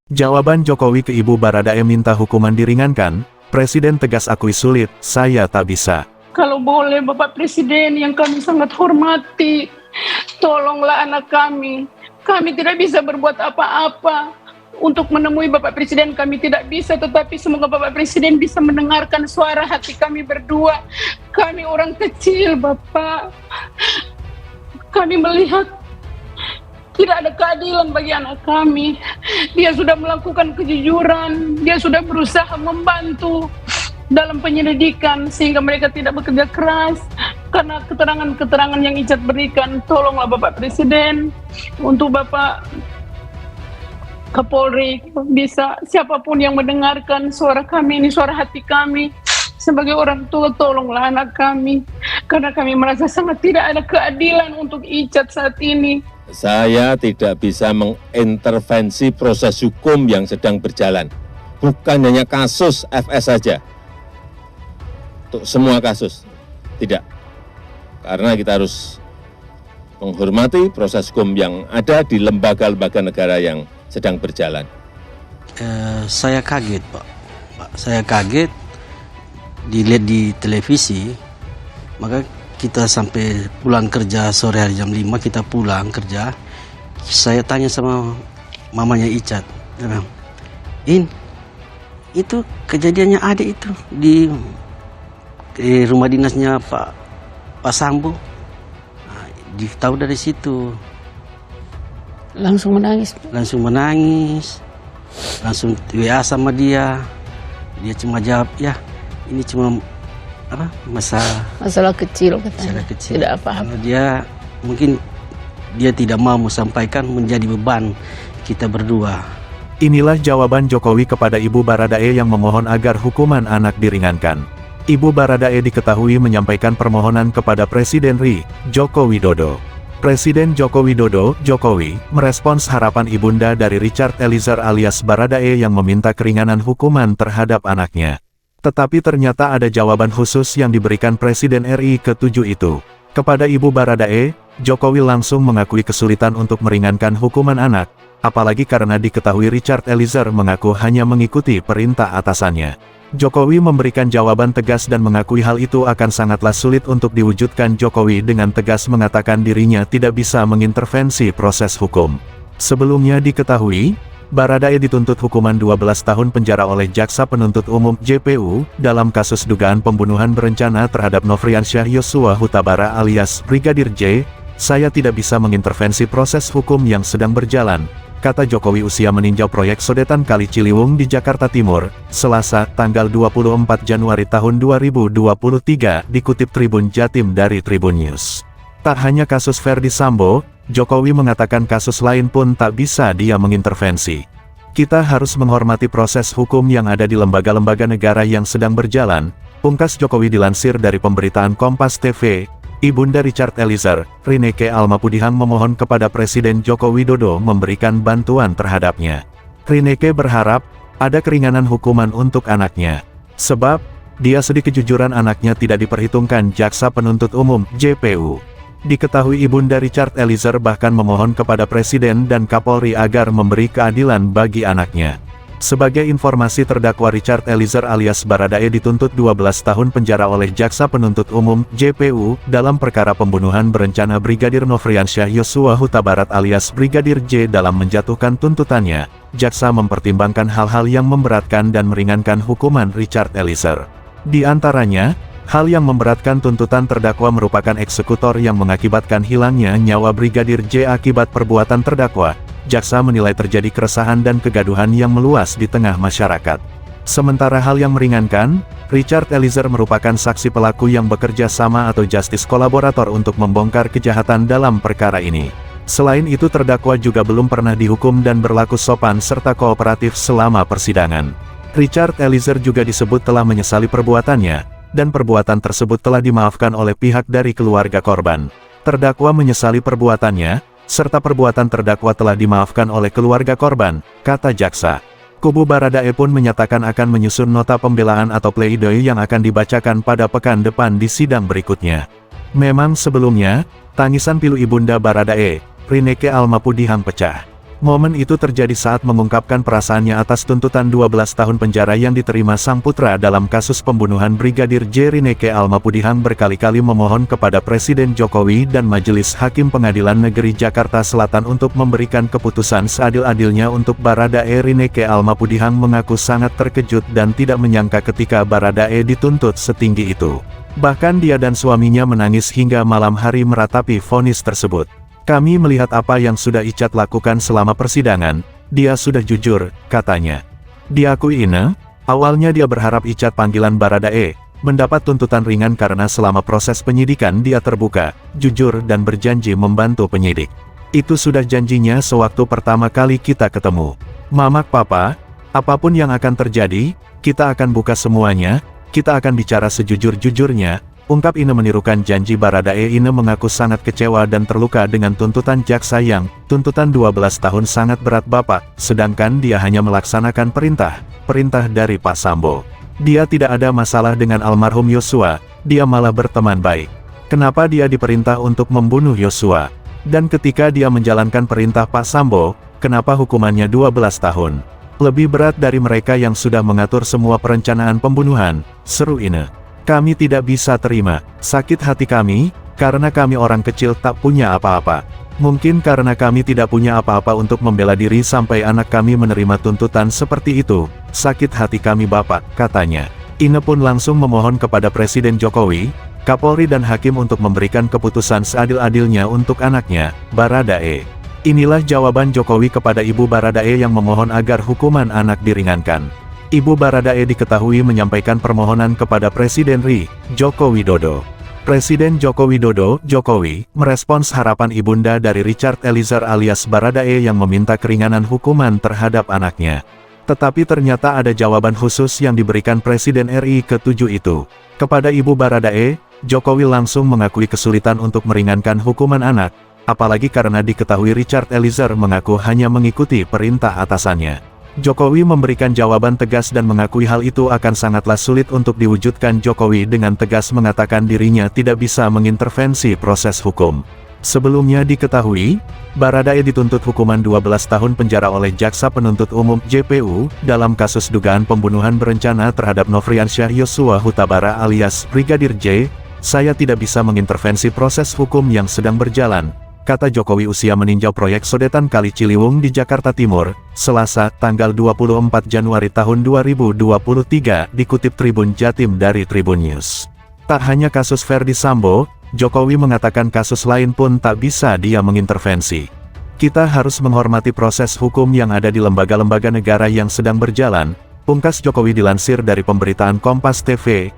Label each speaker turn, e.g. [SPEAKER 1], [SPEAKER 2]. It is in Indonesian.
[SPEAKER 1] Jawaban Jokowi ke Ibu Baradae minta hukuman diringankan, Presiden tegas akui sulit, saya tak bisa.
[SPEAKER 2] Kalau boleh Bapak Presiden yang kami sangat hormati, tolonglah anak kami. Kami tidak bisa berbuat apa-apa untuk menemui Bapak Presiden, kami tidak bisa, tetapi semoga Bapak Presiden bisa mendengarkan suara hati kami berdua. Kami orang kecil, Bapak. Kami melihat tidak ada keadilan bagi anak kami. Dia sudah melakukan kejujuran, dia sudah berusaha membantu dalam penyelidikan sehingga mereka tidak bekerja keras karena keterangan-keterangan yang Icat berikan. Tolonglah Bapak Presiden, untuk Bapak Kapolri, bisa siapapun yang mendengarkan suara kami ini, suara hati kami sebagai orang tua, tolonglah anak kami karena kami merasa sangat tidak ada keadilan untuk Icat saat ini.
[SPEAKER 3] Saya tidak bisa mengintervensi proses hukum yang sedang berjalan. Bukan hanya kasus FS saja. Untuk semua kasus. Tidak. Karena kita harus menghormati proses hukum yang ada di lembaga-lembaga negara yang sedang berjalan.
[SPEAKER 4] Saya kaget, Pak. Saya kaget dilihat di televisi, maka kita sampai pulang kerja sore hari jam 5 kita pulang kerja. Saya tanya sama mamanya Icat, dia bilang, itu kejadiannya ada itu di rumah dinasnya Pak Sambo. Nah, ditahu dari situ.
[SPEAKER 5] Langsung menangis,
[SPEAKER 4] langsung WA sama dia. Dia cuma jawab, ya ini cuma masalah kecil, katanya. Tidak apa-apa. Mungkin dia tidak mau sampaikan, menjadi beban kita berdua.
[SPEAKER 1] Inilah jawaban Jokowi kepada Ibu Baradae yang memohon agar hukuman anak diringankan. Ibu Baradae diketahui menyampaikan permohonan kepada Presiden RI, Joko Widodo. Presiden Joko Widodo, Jokowi, merespons harapan ibunda dari Richard Eliezer alias Baradae yang meminta keringanan hukuman terhadap anaknya. Tetapi ternyata ada jawaban khusus yang diberikan Presiden RI ke-7 itu. Kepada Ibu Baradae, Jokowi langsung mengakui kesulitan untuk meringankan hukuman anak, apalagi karena diketahui Richard Eliezer mengaku hanya mengikuti perintah atasannya. Jokowi memberikan jawaban tegas dan mengakui hal itu akan sangatlah sulit untuk diwujudkan. Jokowi dengan tegas mengatakan dirinya tidak bisa mengintervensi proses hukum. Sebelumnya diketahui, Baradae dituntut hukuman 12 tahun penjara oleh Jaksa Penuntut Umum (JPU) dalam kasus dugaan pembunuhan berencana terhadap Nofriansyah Yosua Huta Barat alias Brigadir J. Saya tidak bisa mengintervensi proses hukum yang sedang berjalan, kata Jokowi usia meninjau proyek sodetan Kali Ciliwung di Jakarta Timur, Selasa, tanggal 24 Januari tahun 2023, dikutip Tribun Jatim dari Tribun News. Tak hanya kasus Ferdi Sambo, Jokowi mengatakan kasus lain pun tak bisa dia mengintervensi. Kita harus menghormati proses hukum yang ada di lembaga-lembaga negara yang sedang berjalan, pungkas Jokowi dilansir dari pemberitaan Kompas TV. Ibunda Richard Eliezer, Rineke Almapudihang memohon kepada Presiden Joko Widodo memberikan bantuan terhadapnya. Rineke berharap ada keringanan hukuman untuk anaknya. Sebab, dia sedih kejujuran anaknya tidak diperhitungkan Jaksa Penuntut Umum (JPU). Diketahui Ibunda Richard Eliezer bahkan memohon kepada Presiden dan Kapolri agar memberi keadilan bagi anaknya. Sebagai informasi, terdakwa Richard Eliezer alias Baradae dituntut 12 tahun penjara oleh Jaksa Penuntut Umum (JPU) dalam perkara pembunuhan berencana Brigadir Nofriansyah Yosua Huta Barat alias Brigadir J. Dalam menjatuhkan tuntutannya, jaksa mempertimbangkan hal-hal yang memberatkan dan meringankan hukuman Richard Eliezer. Di antaranya, hal yang memberatkan tuntutan terdakwa merupakan eksekutor yang mengakibatkan hilangnya nyawa Brigadir J akibat perbuatan terdakwa. Jaksa menilai terjadi keresahan dan kegaduhan yang meluas di tengah masyarakat. Sementara hal yang meringankan, Richard Eliezer merupakan saksi pelaku yang bekerja sama atau justice kolaborator untuk membongkar kejahatan dalam perkara ini. Selain itu, terdakwa juga belum pernah dihukum dan berlaku sopan serta kooperatif selama persidangan. Richard Eliezer juga disebut telah menyesali perbuatannya, dan perbuatan tersebut telah dimaafkan oleh pihak dari keluarga korban. Terdakwa menyesali perbuatannya, serta perbuatan terdakwa telah dimaafkan oleh keluarga korban, kata jaksa. Kubu Baradae pun menyatakan akan menyusun nota pembelaan atau pleidoy yang akan dibacakan pada pekan depan di sidang berikutnya. Memang sebelumnya, tangisan pilu ibunda Baradae, Rineke Almapudihang pecah. Momen itu terjadi saat mengungkapkan perasaannya atas tuntutan 12 tahun penjara yang diterima sang putra dalam kasus pembunuhan Brigadir J. Rineke Almapudihang berkali-kali memohon kepada Presiden Jokowi dan Majelis Hakim Pengadilan Negeri Jakarta Selatan untuk memberikan keputusan seadil-adilnya untuk Baradae. Rineke Almapudihang mengaku sangat terkejut dan tidak menyangka ketika Baradae dituntut setinggi itu. Bahkan dia dan suaminya menangis hingga malam hari meratapi vonis tersebut. Kami melihat apa yang sudah Icat lakukan selama persidangan, dia sudah jujur, katanya. Diakui Ine, awalnya dia berharap Icat panggilan Baradae mendapat tuntutan ringan karena selama proses penyidikan dia terbuka, jujur dan berjanji membantu penyidik. Itu sudah janjinya sewaktu pertama kali kita ketemu. Mamak papa, apapun yang akan terjadi, kita akan buka semuanya, kita akan bicara sejujur-jujurnya, ungkap Ine menirukan janji Baradae. Ine mengaku sangat kecewa dan terluka dengan tuntutan jaksa yang, tuntutan 12 tahun sangat berat bapak, sedangkan dia hanya melaksanakan perintah dari Pak Sambo. Dia tidak ada masalah dengan almarhum Yosua, dia malah berteman baik. Kenapa dia diperintah untuk membunuh Yosua? Dan ketika dia menjalankan perintah Pak Sambo, kenapa hukumannya 12 tahun? Lebih berat dari mereka yang sudah mengatur semua perencanaan pembunuhan, seru Ine. Kami tidak bisa terima, sakit hati kami, karena kami orang kecil tak punya apa-apa. Mungkin karena kami tidak punya apa-apa untuk membela diri sampai anak kami menerima tuntutan seperti itu, sakit hati kami bapak, katanya. Ine pun langsung memohon kepada Presiden Jokowi, Kapolri dan Hakim untuk memberikan keputusan seadil-adilnya untuk anaknya, Baradae. Inilah jawaban Jokowi kepada Ibu Baradae yang memohon agar hukuman anak diringankan. Ibu Baradae diketahui menyampaikan permohonan kepada Presiden RI, Joko Widodo. Presiden Joko Widodo, Jokowi, merespons harapan ibunda dari Richard Eliezer alias Baradae yang meminta keringanan hukuman terhadap anaknya. Tetapi ternyata ada jawaban khusus yang diberikan Presiden RI ke-7 itu. Kepada Ibu Baradae, Jokowi langsung mengakui kesulitan untuk meringankan hukuman anak, apalagi karena diketahui Richard Eliezer mengaku hanya mengikuti perintah atasannya. Jokowi memberikan jawaban tegas dan mengakui hal itu akan sangatlah sulit untuk diwujudkan. Jokowi dengan tegas mengatakan dirinya tidak bisa mengintervensi proses hukum. Sebelumnya diketahui, Baradae dituntut hukuman 12 tahun penjara oleh Jaksa Penuntut Umum (JPU) dalam kasus dugaan pembunuhan berencana terhadap Nofriansyah Yosua Huta Barat alias Brigadir J. Saya tidak bisa mengintervensi proses hukum yang sedang berjalan, kata Jokowi usia meninjau proyek sodetan Kali Ciliwung di Jakarta Timur, Selasa, tanggal 24 Januari tahun 2023, dikutip Tribun Jatim dari Tribun News. Tak hanya kasus Ferdi Sambo, Jokowi mengatakan kasus lain pun tak bisa dia mengintervensi. Kita harus menghormati proses hukum yang ada di lembaga-lembaga negara yang sedang berjalan, pungkas Jokowi dilansir dari pemberitaan Kompas TV.